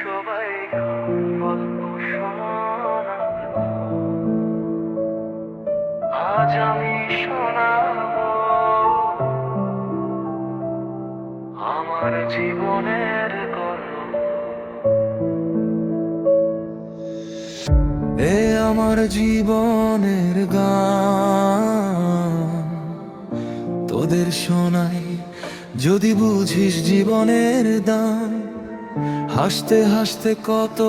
সবাই গল্প শোনায়, আজ আমি শোনাবো আমার জীবনের গল্প। এ আমার জীবনের গান তোদের শোনাই, যদি বুঝিস জীবনের দাম। হাসতে হাসতে কত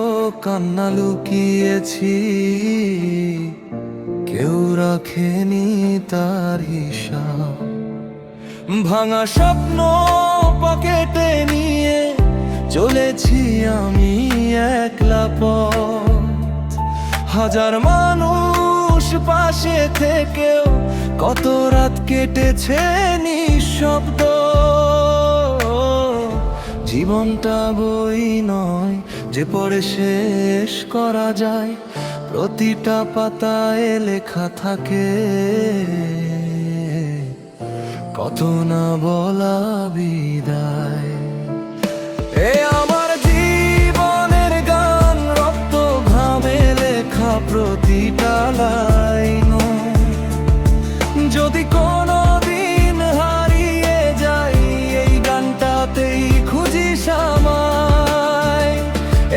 কান্না লুকিয়েছি, কেউ রাখেনি তার হিসাব। ভাঙা স্বপ্ন পকেটে নিয়ে চলেছি আমি একলা পথ। হাজার মানুষ পাশে থেকেও কত রাত কেটেছে নিঃশব্দ। জীবনটা বই নয় যে পড়ে শেষ করা যায়, প্রতিটা পাতায় লেখা থাকে কত না বলা বিদায়। এ আমার জীবনের গান, রক্ত ঘামে লেখা প্রতিটা লাইন। যদি কোনো দিন হারিয়ে যাই, এই গানটাতেই খুঁজিস আমায়।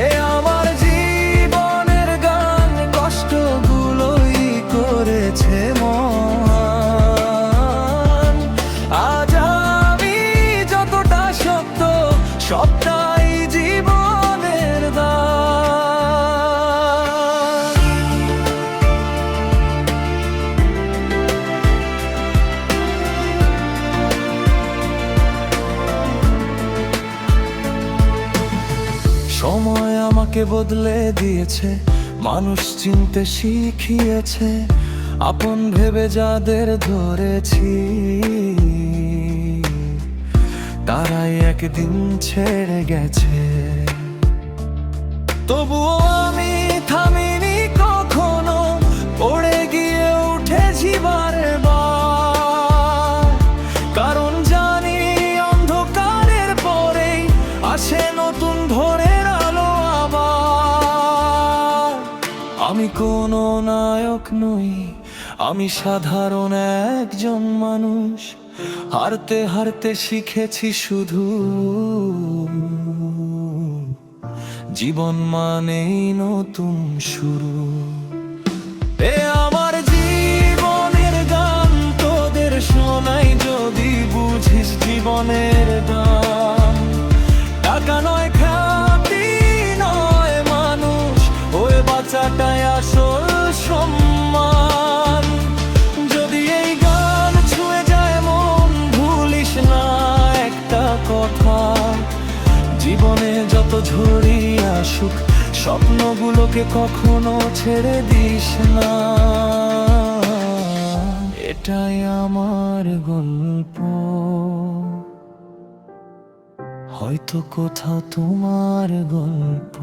এ আমার জীবনের গান, কষ্টগুলোই করেছে মহান। আজ আমি যতটা সত্য, সবটাই জীবনের দান। সময় আমাকে বদলে দিয়েছে, মানুষ চিনতে শিখিয়েছে। আপন ভেবে যাদের ধরেছি, তারাই একদিন ছেড়ে গেছে। তবুও আমি থামিনি কখনো, পড়ে গিয়ে উঠেছি বারে বার। কারণ জানি অন্ধকারের পরেই আসে নতুন ভোরের আলো আবার। আমি কোনো নায়ক নই, আমি সাধারণ একজন মানুষ। হারতে হারতে শিখেছি শুধু, জীবন মানেই নতুন শুরু। এ আমার জীবনের গান, তোদের শোনাই, যদি বুঝিস জীবনের দাম। টাকা নয়, খ্যাতি নয়, মানুষ ওই বাচ্চাটাই আসল সম্মান। যদি এই গান ছুঁয়ে যায় মন, ভুলিস না একটা কথা, জীবনে যত ঝড়ই আসুক, স্বপ্নগুলোকে কখনো ছেড়ে দিস না। এটাই আমার গল্প, হয়তো কোথাও তোমার গল্প।